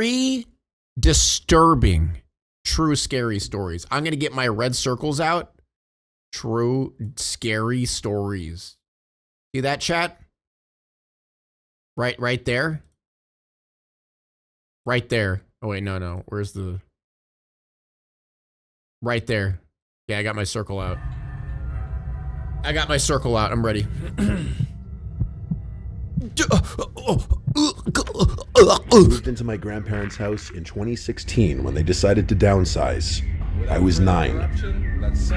3 disturbing, true scary stories. I'm going to get my red circles out. True scary stories. See that, chat? Right there. Right there. Oh, wait, no. Where's the... Right there. Yeah, I got my circle out. I'm ready. Moved into my grandparents' house in 2016 when they decided to downsize. I was 9.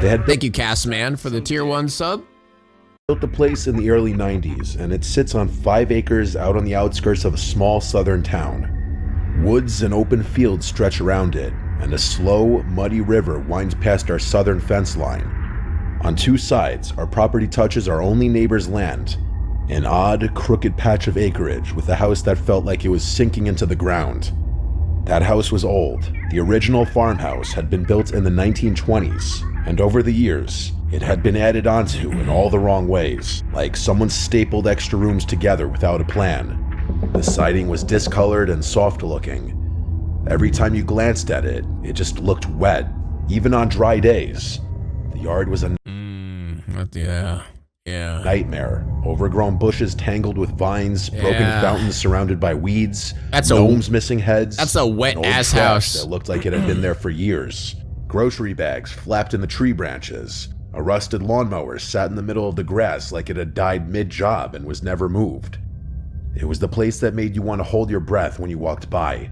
They had Thank you, Castman, for the tier 1 sub. built the place in the early 90s, and it sits on 5 acres out on the outskirts of a small southern town. Woods and open fields stretch around it, and a slow, muddy river winds past our southern fence line. On 2 sides, our property touches our only neighbor's land, an odd, crooked patch of acreage with a house that felt like it was sinking into the ground. That house was old. The original farmhouse had been built in the 1920s, and over the years, it had been added onto in all the wrong ways, like someone stapled extra rooms together without a plan. The siding was discolored and soft-looking. Every time you glanced at it, it just looked wet, even on dry days. The yard was a nightmare. Overgrown bushes tangled with vines, broken fountains surrounded by weeds, gnomes missing heads. That's a wet old ass trash house. that looked like it had been there for years. Grocery bags flapped in the tree branches. A rusted lawnmower sat in the middle of the grass like it had died mid-job and was never moved. It was the place that made you want to hold your breath when you walked by.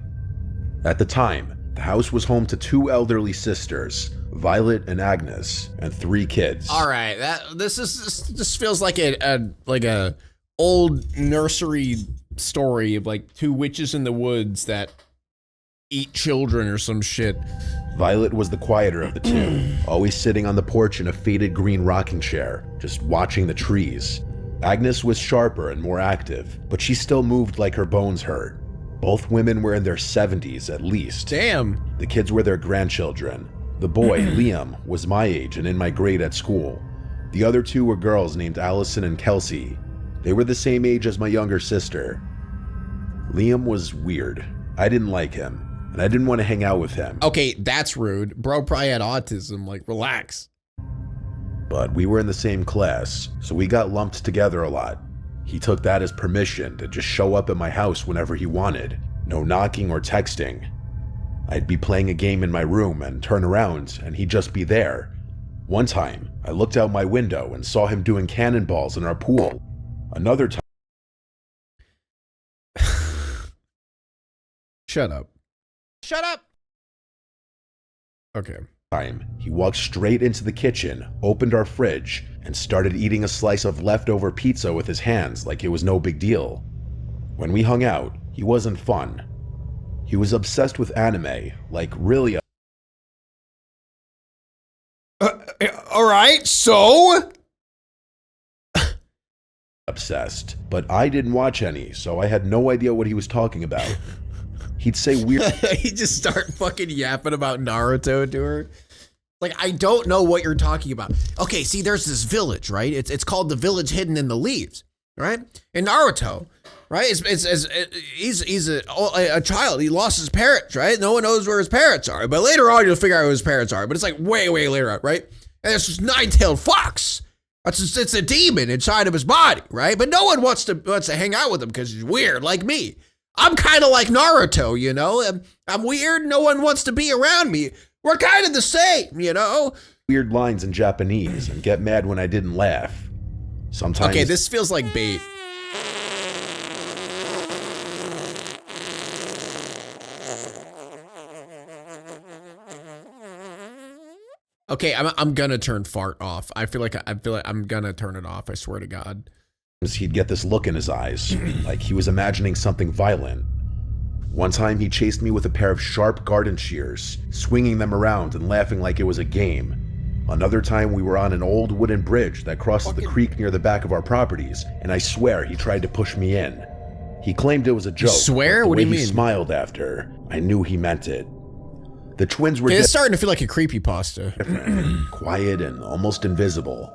At the time, the house was home to 2 elderly sisters, Violet and Agnes, and 3 kids. All right, this feels like a old nursery story of like 2 witches in the woods that eat children or some shit. Violet was the quieter of the 2, always sitting on the porch in a faded green rocking chair, just watching the trees. Agnes was sharper and more active, but she still moved like her bones hurt. Both women were in their 70s at least. Damn. The kids were their grandchildren. The boy, Liam, was my age and in my grade at school. The other 2 were girls named Allison and Kelsey. They were the same age as my younger sister. Liam was weird. I didn't like him, and I didn't want to hang out with him. Okay, that's rude. Bro probably had autism, like relax. But we were in the same class, so we got lumped together a lot. He took that as permission to just show up at my house whenever he wanted. No knocking or texting. I'd be playing a game in my room and turn around and he'd just be there. One time, I looked out my window and saw him doing cannonballs in our pool. Another time... Shut up. Shut up! Okay. He walked straight into the kitchen, opened our fridge, and started eating a slice of leftover pizza with his hands like it was no big deal. When we hung out, he wasn't fun. He was obsessed with anime, like really Alright, so? obsessed. But I didn't watch any, so I had no idea what he was talking about. He'd say weird... He'd just start fucking yapping about Naruto to her. Like, I don't know what you're talking about. Okay, see, there's this village, right? It's called the Village Hidden in the Leaves, right? In Naruto, right? He's a child. He lost his parents, right? No one knows where his parents are. But later on, you'll figure out who his parents are. But it's like way later on, right? And there's this 9-tailed fox. It's a demon inside of his body, right? But no one wants to hang out with him because he's weird, like me. I'm kind of like Naruto, you know? I'm weird. No one wants to be around me. We're kind of the same, you know? Weird lines in Japanese and get mad when I didn't laugh. Sometimes... Okay, this feels like bait. Okay, I'm gonna turn fart off. I feel like I'm gonna turn it off. I swear to God. He'd get this look in his eyes, like he was imagining something violent. One time he chased me with a pair of sharp garden shears, swinging them around and laughing like it was a game. Another time we were on an old wooden bridge that crosses the creek near the back of our properties, and I swear he tried to push me in. He claimed it was a joke. You swear? What do you mean? He smiled after. I knew he meant it. The twins were it's starting to feel like a creepypasta. different, quiet and almost invisible.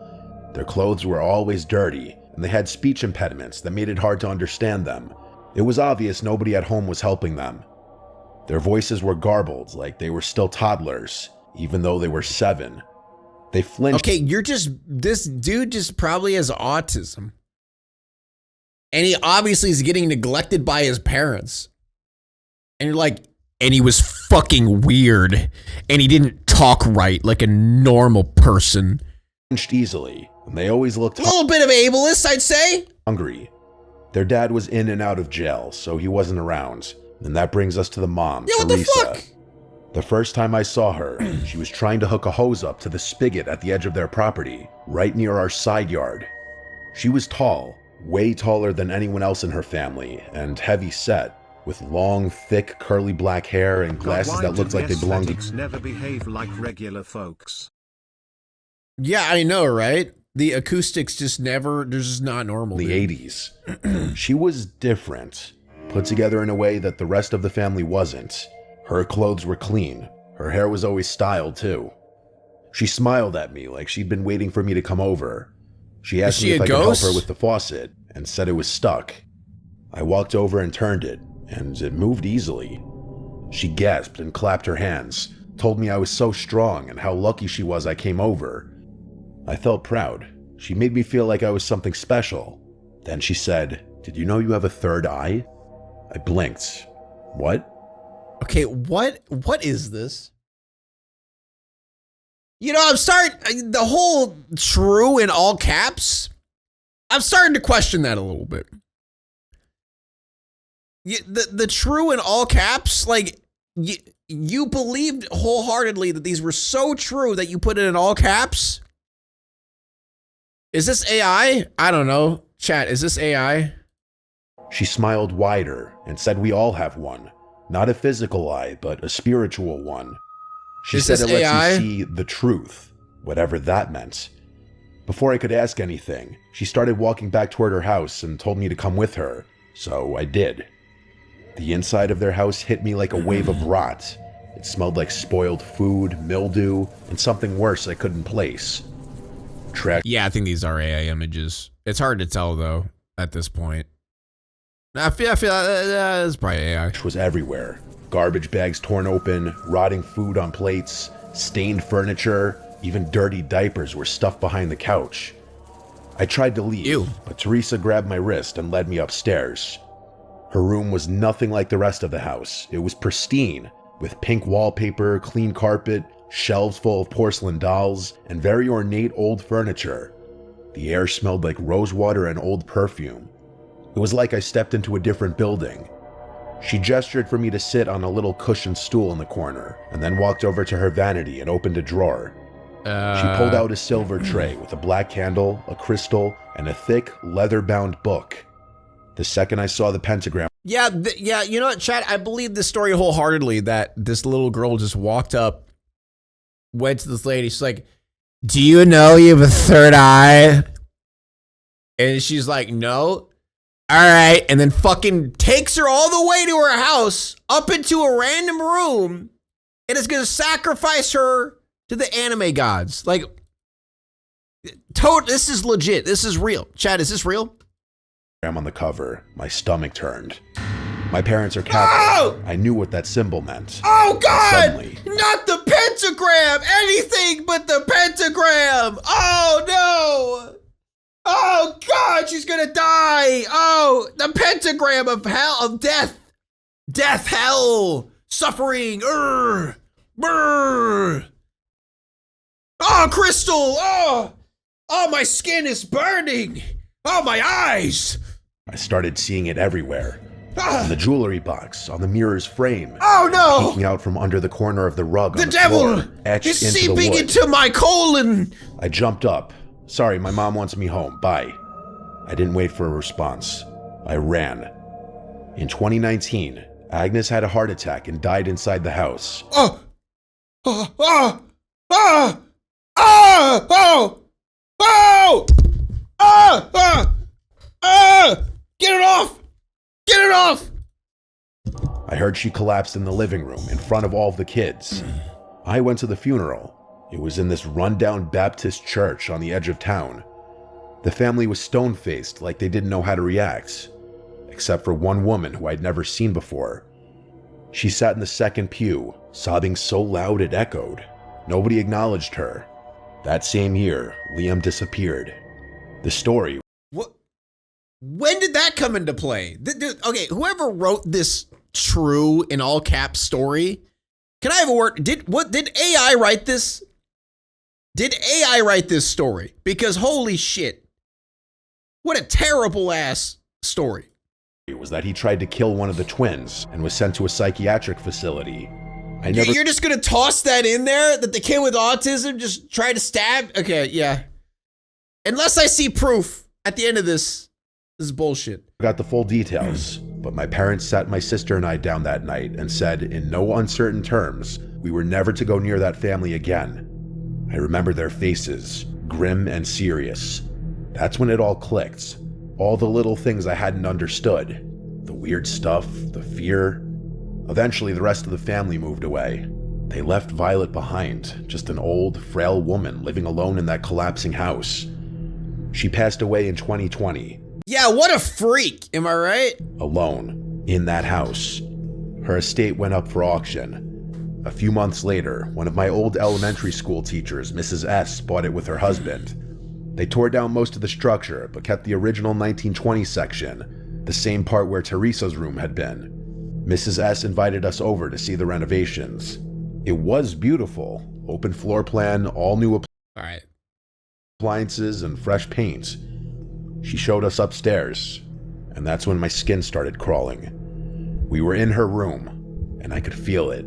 Their clothes were always dirty, and they had speech impediments that made it hard to understand them. It was obvious nobody at home was helping them. Their voices were garbled, like they were still toddlers, even though they were 7. They flinched. Okay, this dude just probably has autism. And he obviously is getting neglected by his parents. And you're like, and he was fucking weird. And he didn't talk right like a normal person. Flinched easily, and they always looked a little bit of ableist, I'd say. Hungry. Their dad was in and out of jail, so he wasn't around. And that brings us to the mom, Yo, Teresa. what the fuck? The first time I saw her, she was trying to hook a hose up to the spigot at the edge of their property, right near our side yard. She was tall, way taller than anyone else in her family, and heavy set, with long, thick, curly black hair and glasses that looked like they belonged to... never behave like regular folks. Yeah, I know, right? The acoustics just never, they're just not normal. In dude. the 80s. She was different, put together in a way that the rest of the family wasn't. Her clothes were clean. Her hair was always styled, too. She smiled at me like she'd been waiting for me to come over. She asked me if I could help her with the faucet and said it was stuck. I walked over and turned it, and it moved easily. She gasped and clapped her hands, told me I was so strong and how lucky she was I came over. I felt proud. She made me feel like I was something special. Then she said, "Did you know you have a third eye?" I blinked. What? Okay, what is this? You know, I'm starting, the whole true in all caps, I'm starting to question that a little bit. The true in all caps, like, you believed wholeheartedly that these were so true that you put it in all caps? Is this AI? I don't know. Chat, is this AI? She smiled wider and said we all have one. Not a physical eye, but a spiritual one. She said it lets you see the truth, whatever that meant. Before I could ask anything, she started walking back toward her house and told me to come with her, so I did. The inside of their house hit me like a wave of rot. It smelled like spoiled food, mildew, and something worse I couldn't place. Yeah, I think these are AI images. It's hard to tell, though, at this point. I feel it's probably AI. Was everywhere. Garbage bags torn open, rotting food on plates, stained furniture, even dirty diapers were stuffed behind the couch. I tried to leave, but Teresa grabbed my wrist and led me upstairs. Her room was nothing like the rest of the house. It was pristine, with pink wallpaper, clean carpet, shelves full of porcelain dolls, and very ornate old furniture. The air smelled like rosewater and old perfume. It was like I stepped into a different building. She gestured for me to sit on a little cushioned stool in the corner, and then walked over to her vanity and opened a drawer. She pulled out a silver tray with a black candle, a crystal, and a thick, leather-bound book. The second I saw the pentagram... Yeah, you know what, Chad? I believe this story wholeheartedly, that this little girl just walked up, went to this lady, she's like, "Do you know you have a third eye?" And she's like, "No." All right, and then fucking takes her all the way to her house, up into a random room, and is gonna sacrifice her to the anime gods. Like, this is legit. This is real. Chad, is this real? I'm on the cover. My stomach turned. My parents are Catholic. I knew what that symbol meant. Oh God! Suddenly, not the pentagram! Anything but the pentagram! Oh no! Oh God, she's gonna die! Oh, the pentagram of hell, of death! Death, hell, suffering, brr. Oh, crystal! Oh, my skin is burning! Oh, my eyes! I started seeing it everywhere. On the jewelry box, on the mirror's frame. Oh no! Peeking out from under the corner of the rug. The devil is seeping into my colon! I jumped up. "Sorry, my mom wants me home. Bye." I didn't wait for a response. I ran. In 2019, Agnes had a heart attack and died inside the house. Get it off! Get it off! I heard she collapsed in the living room in front of all of the kids. I went to the funeral. It was in this rundown Baptist church on the edge of town. The family was stone-faced, like they didn't know how to react, except for one woman who I'd never seen before. She sat in the second pew, sobbing so loud it echoed. Nobody acknowledged her. That same year, Liam disappeared. The story. What? When did that come into play? Okay, whoever wrote this true in all caps story, can I have a word? Did AI write this? Did AI write this story? Because holy shit, what a terrible ass story. Was that he tried to kill one of the twins and was sent to a psychiatric facility. You're just gonna toss that in there? That the kid with autism just tried to stab? Okay, yeah. Unless I see proof at the end of this is bullshit. Got the full details, but my parents sat my sister and I down that night and said in no uncertain terms we were never to go near that family again. I remember their faces, grim and serious. That's when it all clicked. All the little things I hadn't understood. The weird stuff, the fear. Eventually, the rest of the family moved away. They left Violet behind, just an old, frail woman living alone in that collapsing house. She passed away in 2020. Yeah, what a freak, am I right? Alone, in that house. Her estate went up for auction. A few months later, one of my old elementary school teachers, Mrs. S., bought it with her husband. They tore down most of the structure, but kept the original 1920 section, the same part where Teresa's room had been. Mrs. S. invited us over to see the renovations. It was beautiful. Open floor plan, all new appliances, and fresh paint. She showed us upstairs, and that's when my skin started crawling. We were in her room, and I could feel it,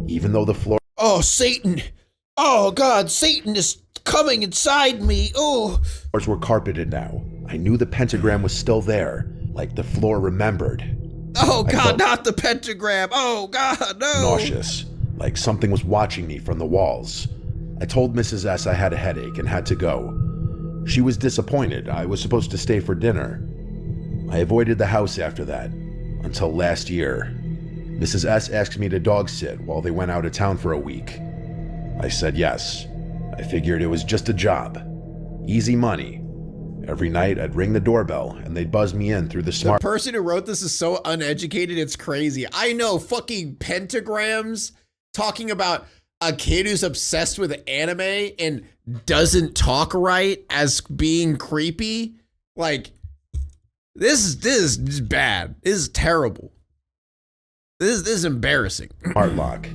even though the floor— Oh, Satan! Oh, God, Satan is coming inside me, oh! floors were carpeted now. I knew the pentagram was still there, like the floor remembered. Oh, God, not the pentagram! Oh, God, no! Nauseous, like something was watching me from the walls. I told Mrs. S. I had a headache and had to go. She was disappointed. I was supposed to stay for dinner. I avoided the house after that, until last year. Mrs. S. asked me to dog sit while they went out of town for a week. I said yes. I figured it was just a job. Easy money. Every night I'd ring the doorbell and they'd buzz me in through the smart— The person who wrote this is so uneducated, it's crazy. I know fucking pentagrams talking about a kid who's obsessed with anime and doesn't talk right as being creepy. Like, this is bad. This is terrible. This is embarrassing. Smart lock.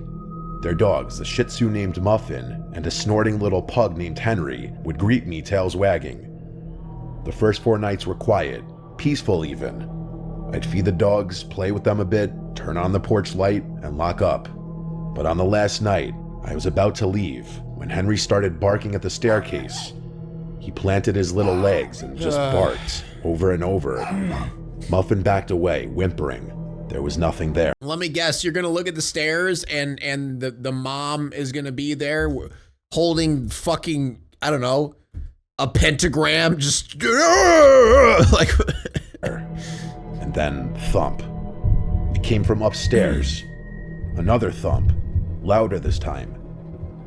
Their dogs, a Shih Tzu named Muffin and a snorting little pug named Henry, would greet me tails wagging. The first 4 nights were quiet, peaceful even. I'd feed the dogs, play with them a bit, turn on the porch light, and lock up. But on the last night, I was about to leave when Henry started barking at the staircase. He planted his little legs and just barked over and over. Muffin backed away, whimpering. There was nothing there. Let me guess, you're gonna look at the stairs and the mom is gonna be there holding fucking, I don't know, a pentagram, just like. And then thump. It came from upstairs. Another thump, louder this time.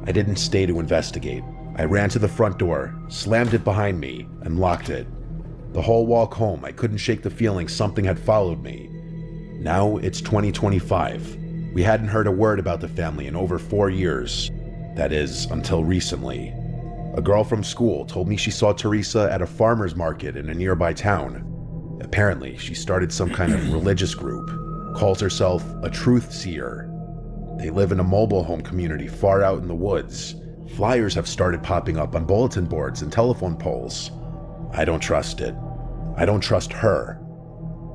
I didn't stay to investigate. I ran to the front door, slammed it behind me, and locked it. The whole walk home, I couldn't shake the feeling something had followed me. Now it's 2025. We hadn't heard a word about the family in over 4 years. That is, until recently. A girl from school told me she saw Teresa at a farmer's market in a nearby town. Apparently, she started some kind of religious group, calls herself a truth seer. They live in a mobile home community far out in the woods. Flyers have started popping up on bulletin boards and telephone poles. I don't trust it. I don't trust her.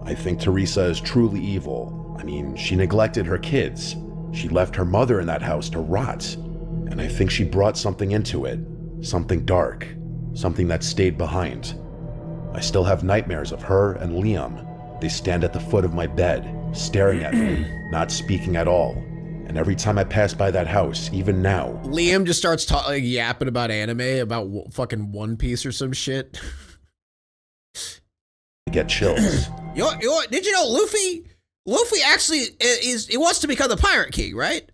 I think Teresa is truly evil. I mean, she neglected her kids. She left her mother in that house to rot. And I think she brought something into it. Something dark. Something that stayed behind. I still have nightmares of her and Liam. They stand at the foot of my bed, staring at me, not speaking at all. And every time I pass by that house, even now— Liam just starts yapping about anime, about fucking One Piece or some shit. I get chills. Did you know Luffy actually he wants to become the Pirate King, right?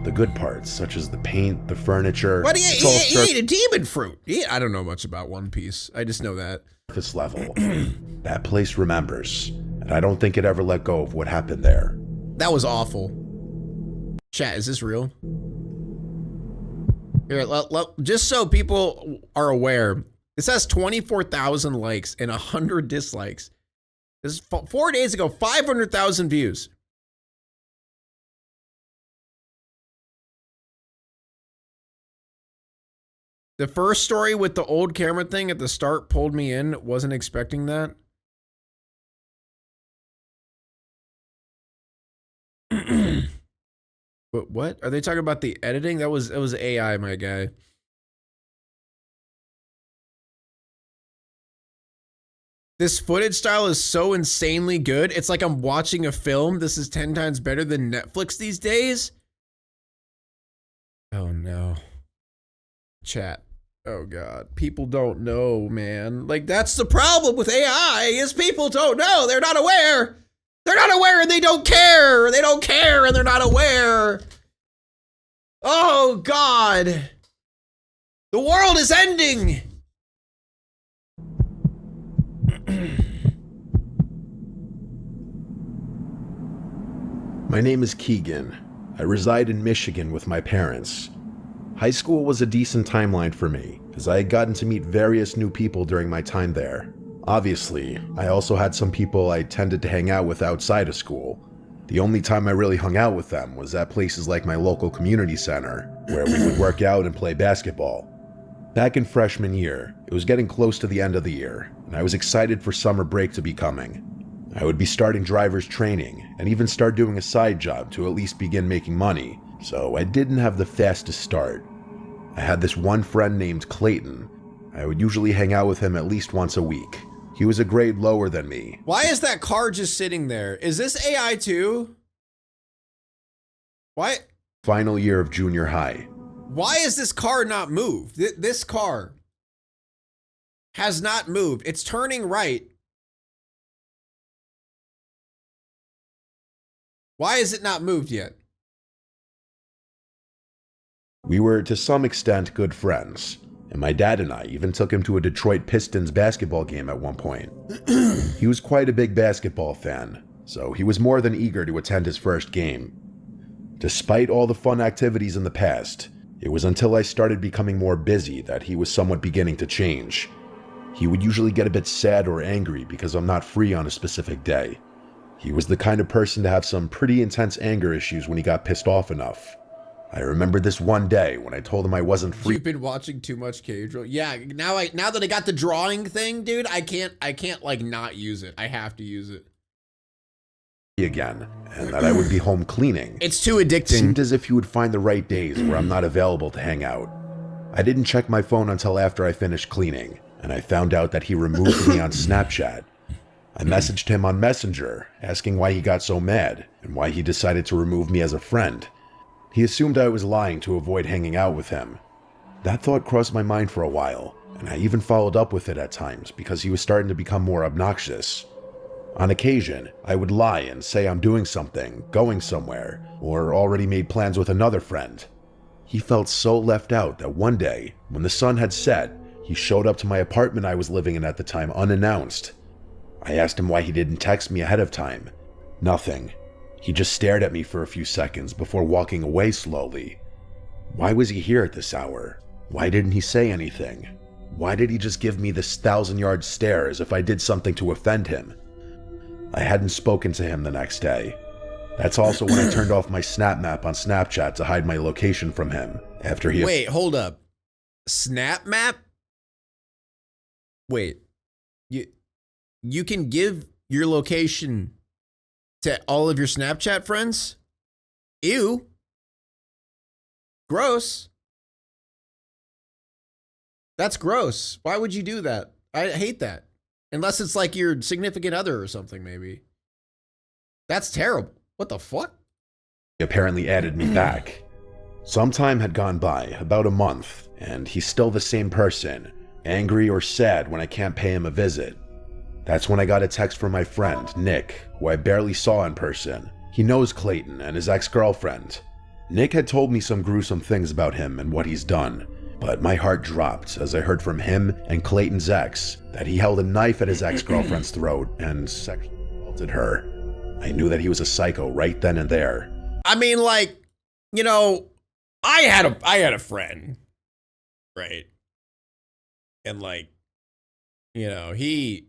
The good parts, such as the paint, the furniture— But he ate a demon fruit. I don't know much about One Piece. I just know that. Surface level. That place remembers, and I don't think it ever let go of what happened there. That was awful. Chat, is this real? Here, just so people are aware, this has 24,000 likes and 100 dislikes. This is 4 days ago, 500,000 views. The first story with the old camera thing at the start pulled me in. Wasn't expecting that. But what? Are they talking about the editing? That was AI, my guy. This footage style is so insanely good. It's like I'm watching a film. This is 10 times better than Netflix these days. Oh no. Chat. Oh god. People don't know, man. Like, that's the problem with AI, is people don't know. They're not aware. They're not aware and they don't care. They don't care and they're not aware. Oh god. The world is ending. My name is Keegan. I reside in Michigan with my parents. High school was a decent timeline for me, as I had gotten to meet various new people during my time there. Obviously, I also had some people I tended to hang out with outside of school. The only time I really hung out with them was at places like my local community center, where we would work out and play basketball. Back in freshman year, it was getting close to the end of the year, and I was excited for summer break to be coming. I would be starting driver's training, and even start doing a side job to at least begin making money, so I didn't have the fastest start. I had this one friend named Clayton. I would usually hang out with him at least once a week. He was a grade lower than me. Why is that car just sitting there? Is this AI too? Why? Final year of junior high. Why is this car not moved? This car has not moved. It's turning right. Why is it not moved yet? We were to some extent good friends, and my dad and I even took him to a Detroit Pistons basketball game at one point. He was quite a big basketball fan, so he was more than eager to attend his first game. Despite all the fun activities in the past, it was until I started becoming more busy that he was somewhat beginning to change. He would usually get a bit sad or angry because I'm not free on a specific day. He was the kind of person to have some pretty intense anger issues when he got pissed off enough. I remember this one day when I told him I wasn't free. You've been watching too much Cage Roll. Yeah, now that I got the drawing thing, dude, I can't like not use it. I have to use it again, and that I would be home cleaning. It's too addicting. It seemed as if he would find the right days where I'm not available to hang out. I didn't check my phone until after I finished cleaning, and I found out that he removed me on Snapchat. I messaged him on Messenger, asking why he got so mad, and why he decided to remove me as a friend. He assumed I was lying to avoid hanging out with him. That thought crossed my mind for a while, and I even followed up with it at times because he was starting to become more obnoxious. On occasion, I would lie and say I'm doing something, going somewhere, or already made plans with another friend. He felt so left out that one day, when the sun had set, he showed up to my apartment I was living in at the time unannounced. I asked him why he didn't text me ahead of time. Nothing. He just stared at me for a few seconds before walking away slowly. Why was he here at this hour? Why didn't he say anything? Why did he just give me this 1,000-yard stare as if I did something to offend him? I hadn't spoken to him the next day. That's also when I turned off my Snap Map on Snapchat to hide my location from him after he— Wait, hold up. Snap Map? Wait. You can give your location to all of your Snapchat friends? Ew. Gross. That's gross. Why would you do that? I hate that. Unless it's like your significant other or something, maybe. That's terrible. What the fuck? He apparently added me back. Some time had gone by, about a month, and he's still the same person, angry or sad when I can't pay him a visit. That's when I got a text from my friend, Nick, who I barely saw in person. He knows Clayton and his ex-girlfriend. Nick had told me some gruesome things about him and what he's done, but my heart dropped as I heard from him and Clayton's ex that he held a knife at his ex-girlfriend's throat and sexually assaulted her. I knew that he was a psycho right then and there. I mean, like, you know, I had a friend, right? And like, you know, he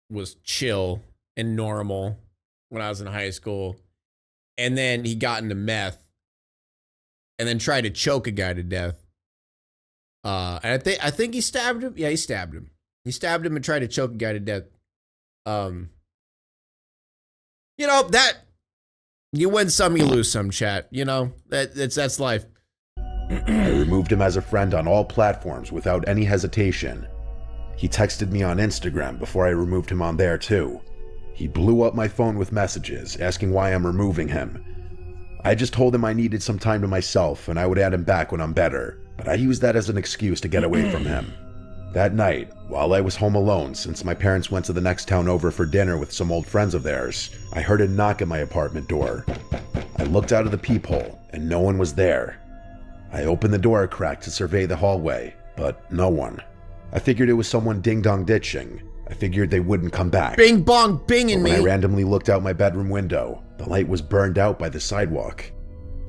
was chill and normal when I was in high school. And then he got into meth and then tried to choke a guy to death. And I think he stabbed him. Yeah, he stabbed him. He stabbed him and tried to choke a guy to death. You know, that you win some, you lose some, chat. You know, that's life. I removed him as a friend on all platforms without any hesitation. He texted me on Instagram before I removed him on there too. He blew up my phone with messages asking why I'm removing him. I just told him I needed some time to myself and I would add him back when I'm better, but I used that as an excuse to get away from him. That night, while I was home alone since my parents went to the next town over for dinner with some old friends of theirs, I heard a knock at my apartment door. I looked out of the peephole and no one was there. I opened the door a crack to survey the hallway, but no one. I figured it was someone ding-dong ditching. I figured they wouldn't come back. Bing bong binging me. When I randomly looked out my bedroom window, the light was burned out by the sidewalk.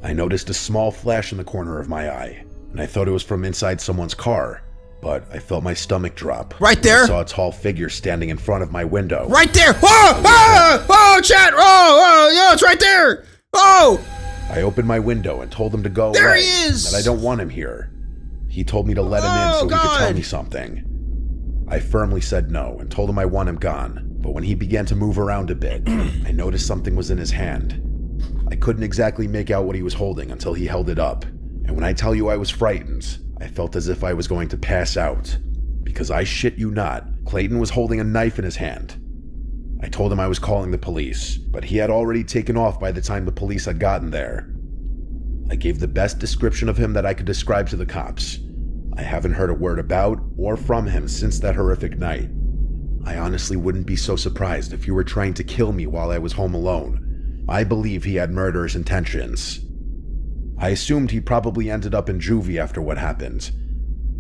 I noticed a small flash in the corner of my eye, and I thought it was from inside someone's car, but I felt my stomach drop. Right there? I saw a tall figure standing in front of my window. Right there! Oh, chat! Oh, it's right there! Oh! I opened my window and told him to go there away. He is! That I don't want him here. He told me to let him in so he could tell me something. I firmly said no and told him I want him gone, but when he began to move around a bit, I noticed something was in his hand. I couldn't exactly make out what he was holding until he held it up, and when I tell you I was frightened, I felt as if I was going to pass out. Because I shit you not, Clayton was holding a knife in his hand. I told him I was calling the police, but he had already taken off by the time the police had gotten there. I gave the best description of him that I could describe to the cops. I haven't heard a word about or from him since that horrific night. I honestly wouldn't be so surprised if you were trying to kill me while I was home alone. I believe he had murderous intentions. I assumed he probably ended up in juvie after what happened.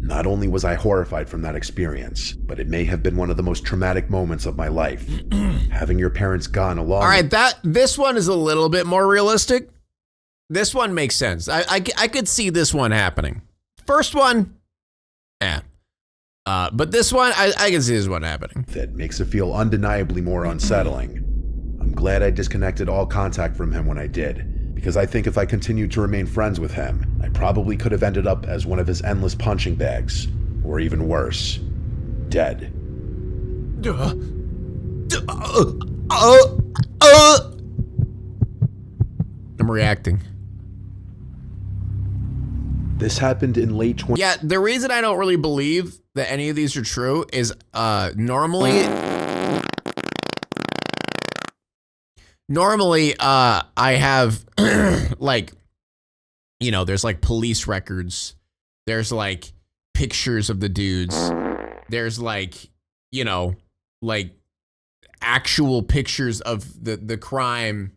Not only was I horrified from that experience, but it may have been one of the most traumatic moments of my life. Having your parents gone along. All right, this one is a little bit more realistic. This one makes sense. I could see this one happening. First one, but this one, I can see this one happening. That makes it feel undeniably more unsettling. I'm glad I disconnected all contact from him when I did, because I think if I continued to remain friends with him, I probably could have ended up as one of his endless punching bags, or even worse, dead. I'm reacting. This happened in late 20... Yeah, the reason I don't really believe that any of these are true is normally I have like, you know, there's like police records, there's like pictures of the dudes, there's like, you know, like actual pictures of the crime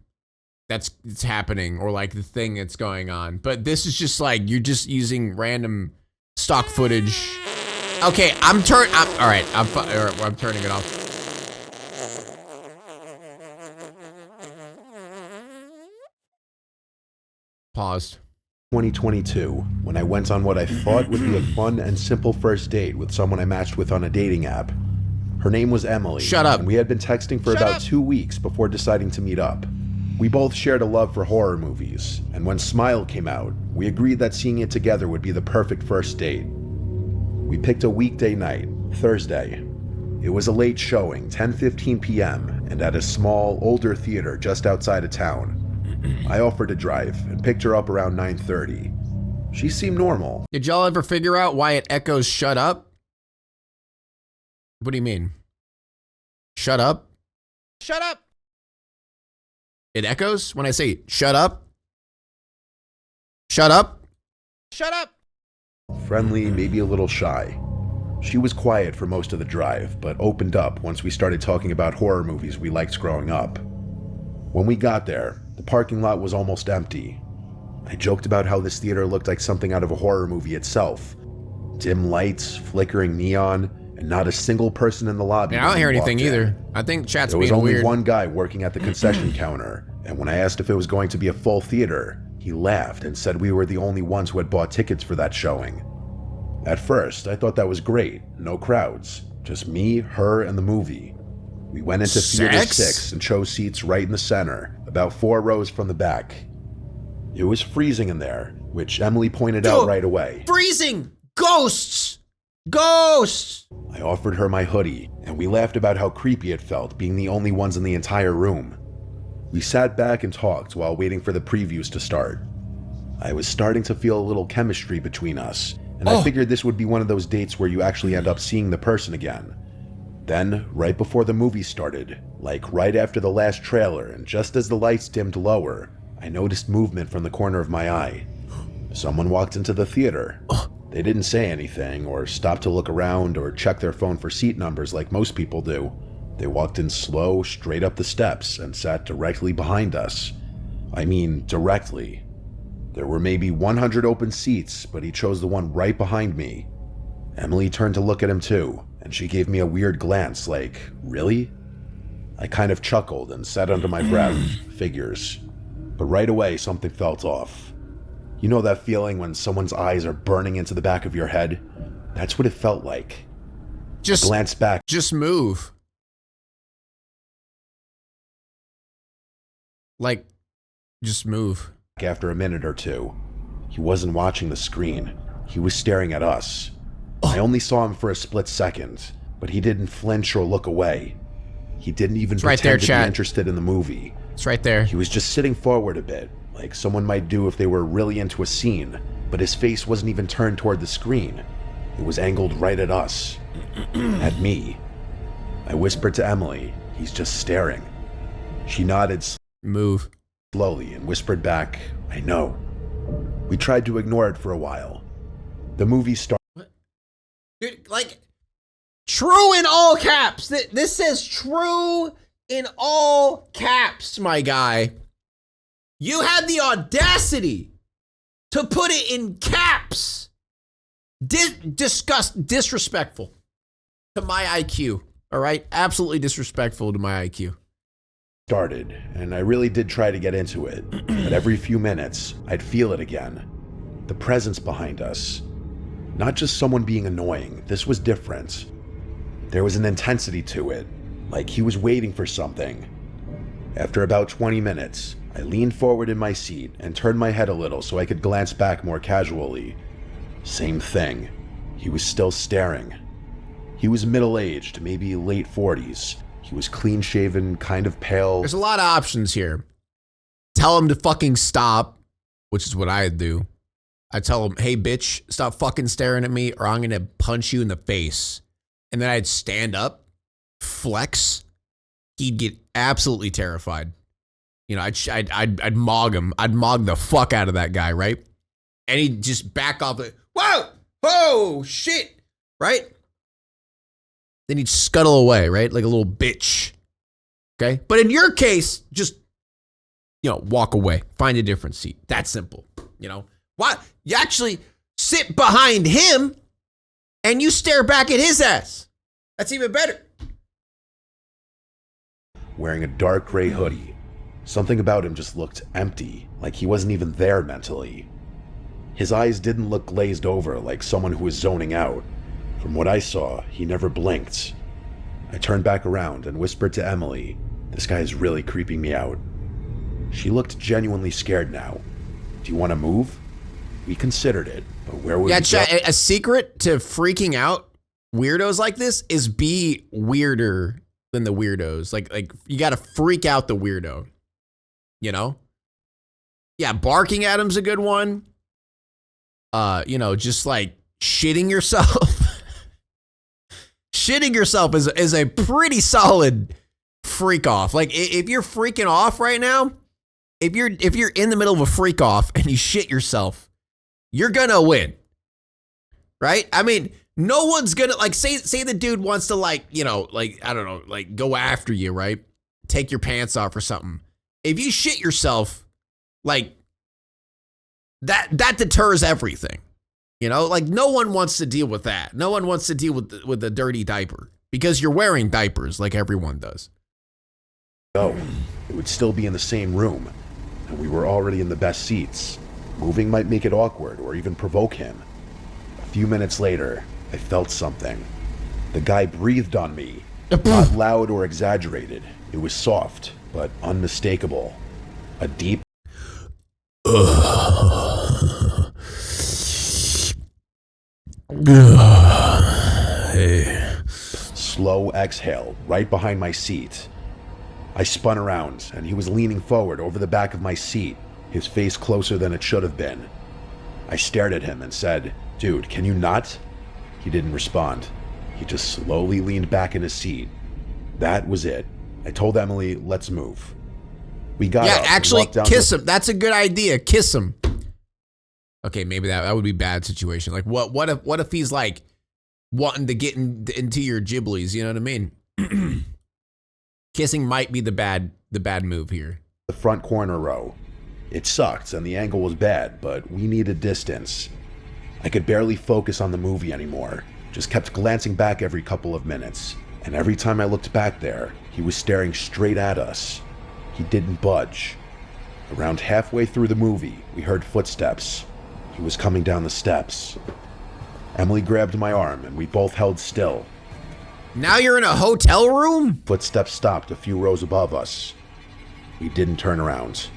that's happening, or like the thing that's going on. But this is just like, you're just using random stock footage. Okay, I'm turning it off. Paused. 2022, when I went on what I thought would be a fun and simple first date with someone I matched with on a dating app. Her name was Emily. Shut up. And we had been texting for about 2 weeks before deciding to meet up. We both shared a love for horror movies, and when Smile came out, we agreed that seeing it together would be the perfect first date. We picked a weekday night, Thursday. It was a late showing, 10:15 p.m., and at a small, older theater just outside of town. I offered to drive and picked her up around 9:30. She seemed normal. Did y'all ever figure out why it echoes shut up? What do you mean? Shut up? Shut up! It echoes when I say shut up? Shut up? Shut up! Friendly, maybe a little shy. She was quiet for most of the drive, but opened up once we started talking about horror movies we liked growing up. When we got there, the parking lot was almost empty. I joked about how this theater looked like something out of a horror movie itself. Dim lights, flickering neon, and not a single person in the lobby. Yeah, I don't hear anything either. I think chat's being weird. There was only one guy working at the concession counter, and when I asked if it was going to be a full theater, he laughed and said we were the only ones who had bought tickets for that showing. At first, I thought that was great. No crowds. Just me, her, and the movie. We went into Theater 6 and chose seats right in the center, about 4 rows from the back. It was freezing in there, which Emily pointed out right away. Freezing! Ghosts! Ghosts! I offered her my hoodie, and we laughed about how creepy it felt being the only ones in the entire room. We sat back and talked while waiting for the previews to start. I was starting to feel a little chemistry between us, and I figured this would be one of those dates where you actually end up seeing the person again. Then, right before the movie started, like right after the last trailer and just as the lights dimmed lower, I noticed movement from the corner of my eye. Someone walked into the theater. They didn't say anything or stop to look around or check their phone for seat numbers like most people do. They walked in slow, straight up the steps and sat directly behind us. I mean, directly. There were maybe 100 open seats, but he chose the one right behind me. Emily turned to look at him too, and she gave me a weird glance like, really? I kind of chuckled and said under my breath, figures. But right away, something felt off. You know that feeling when someone's eyes are burning into the back of your head? That's what it felt like. Just glance back. Just move. Like, just move. After a minute or two, he wasn't watching the screen. He was staring at us. I only saw him for a split second, but he didn't flinch or look away. He didn't even pretend to be interested in the movie. It's right there. He was just sitting forward a bit, like someone might do if they were really into a scene, but his face wasn't even turned toward the screen. It was angled right at us. At me. I whispered to Emily, he's just staring. She nodded Move. slowly and whispered back, I know. We tried to ignore it for a while. The movie started. Dude, like, true in all caps. This says true in all caps, my guy. You had the audacity to put it in caps. Disrespectful to my IQ. All right? Absolutely disrespectful to my IQ. Started, and I really did try to get into it, but every few minutes, I'd feel it again. The presence behind us. Not just someone being annoying, this was different. There was an intensity to it, like he was waiting for something. After about 20 minutes, I leaned forward in my seat and turned my head a little so I could glance back more casually. Same thing. He was still staring. He was middle-aged, maybe late 40s. He was clean-shaven, kind of pale. There's a lot of options here. Tell him to fucking stop, which is what I'd do. I'd tell him, hey, bitch, stop fucking staring at me or I'm going to punch you in the face. And then I'd stand up, flex. He'd get absolutely terrified. You know, I'd mog him. I'd mog the fuck out of that guy, right? And he'd just back off. Like, whoa, oh, shit, right? Then he'd scuttle away, right? Like a little bitch. Okay? But in your case, just, you know, walk away. Find a different seat. That simple. You know? What? You actually sit behind him and you stare back at his ass. That's even better. Wearing a dark gray hoodie. Something about him just looked empty, like he wasn't even there mentally. His eyes didn't look glazed over like someone who was zoning out. From what I saw, he never blinked. I turned back around and whispered to Emily, this guy is really creeping me out. She looked genuinely scared now. Do you want to move? We considered it, but where would we go? A secret to freaking out weirdos like this is be weirder than the weirdos. Like you got to freak out the weirdo, you know? Yeah, barking at him's a good one. You know, just like shitting yourself. Shitting yourself is a pretty solid freak off. Like if you're freaking off right now, if you're in the middle of a freak off and you shit yourself, you're gonna win, right? I mean, no one's gonna like say the dude wants to like, you know, like I don't know, like go after you, right? Take your pants off or something. If you shit yourself, like that deters everything. You know, like no one wants to deal with that. No one wants to deal with the dirty diaper because you're wearing diapers like everyone does. Oh, it would still be in the same room. I We were already in the best seats. Moving might make it awkward or even provoke him. A few minutes later, I felt something. The guy breathed on me. Not loud or exaggerated. It was soft, but unmistakable. A deep slow exhale right behind my seat. I spun around, and he was leaning forward over the back of my seat, his face closer than it should have been. I stared at him and said, "Dude, can you not?" He didn't respond. He just slowly leaned back in his seat. That was it. I told Emily, let's move. We got up and actually, walked down kiss him. That's a good idea. Kiss him. Okay, maybe that would be a bad situation. Like, what if he's like wanting to get into your giblies? You know what I mean? Kissing might be the bad move here. the front corner row. It sucked and the angle was bad, but we needed distance. I could barely focus on the movie anymore, just kept glancing back every couple of minutes, and every time I looked back there, he was staring straight at us. He didn't budge. Around halfway through the movie, we heard footsteps. He was coming down the steps. Emily grabbed my arm and we both held still. Now you're in a hotel room? Footsteps stopped a few rows above us. We didn't turn around.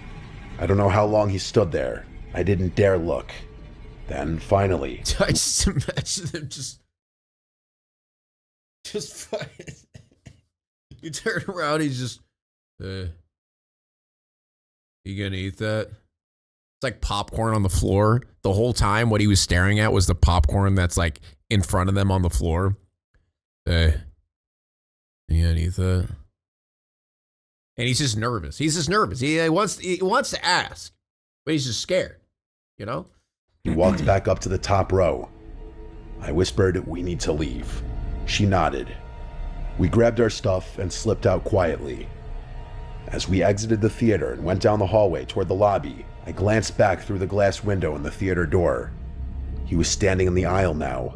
I don't know how long he stood there. I didn't dare look. Then, finally... I just imagine him just fucking... You turn around, he's just... You gonna eat that? It's like popcorn on the floor. The whole time, what he was staring at was the popcorn that's like in front of them on the floor. You gonna eat that? And he's just nervous. He's just nervous. He wants to ask, but he's just scared, you know? He walked back up to the top row. I whispered, "We need to leave." She nodded. We grabbed our stuff and slipped out quietly. As we exited the theater and went down the hallway toward the lobby, I glanced back through the glass window in the theater door. He was standing in the aisle now.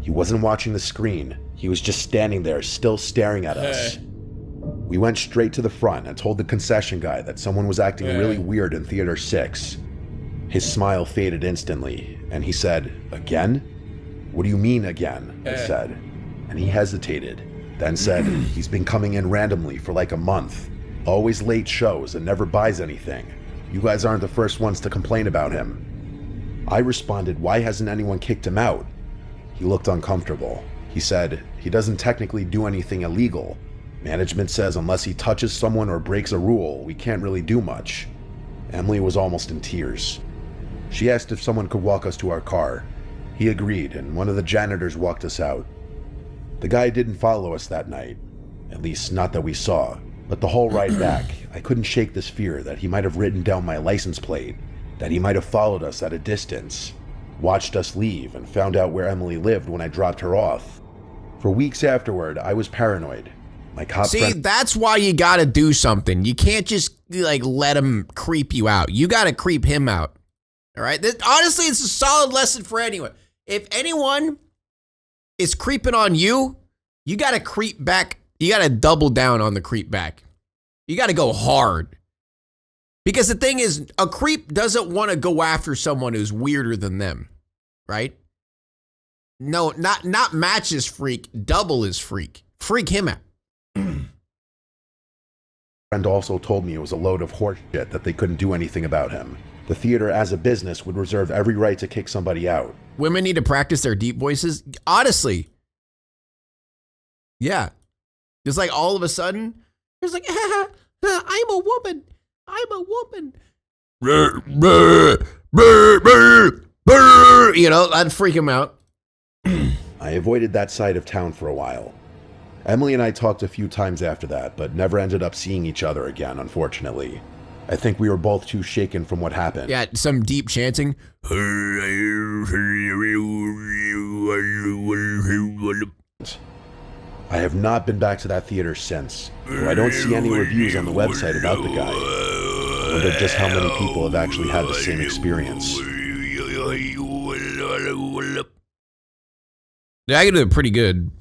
He wasn't watching the screen. He was just standing there, still staring at us. We went straight to the front and told the concession guy that someone was acting really weird in Theater 6. His smile faded instantly, and he said, "Again?" "What do you mean, again?" I said. And he hesitated, then said, "He's been coming in randomly for like a month. Always late shows and never buys anything. You guys aren't the first ones to complain about him." I responded, "Why hasn't anyone kicked him out?" He looked uncomfortable. He said, "He doesn't technically do anything illegal. Management says unless he touches someone or breaks a rule, we can't really do much." Emily was almost in tears. She asked if someone could walk us to our car. He agreed, and one of the janitors walked us out. The guy didn't follow us that night. At least, not that we saw. But the whole ride back, I couldn't shake this fear that he might have written down my license plate, that he might have followed us at a distance, watched us leave, and found out where Emily lived when I dropped her off. For weeks afterward, I was paranoid. My cop friend... that's why you gotta do something. You can't just, like, let him creep you out. You gotta creep him out. All right? Honestly, it's a solid lesson for anyone. If anyone is creeping on you, you gotta creep back. You gotta double down on the creep back. You gotta go hard. Because the thing is, a creep doesn't want to go after someone who's weirder than them, right? No, not match is freak, double is freak. Freak him out. Friend also told me it was a load of horseshit that they couldn't do anything about him. The theater as a business would reserve every right to kick somebody out. Women need to practice their deep voices. Honestly. Yeah. Just like all of a sudden, it's like, I'm a woman. I'm a woman. You know, that'd freak him out. I avoided that side of town for a while. Emily and I talked a few times after that, but never ended up seeing each other again, unfortunately. I think we were both too shaken from what happened. Yeah, some deep chanting. I have not been back to that theater since, though I don't see any reviews on the website about the guy. I wonder just how many people have actually had the same experience. Yeah, I can do it pretty good.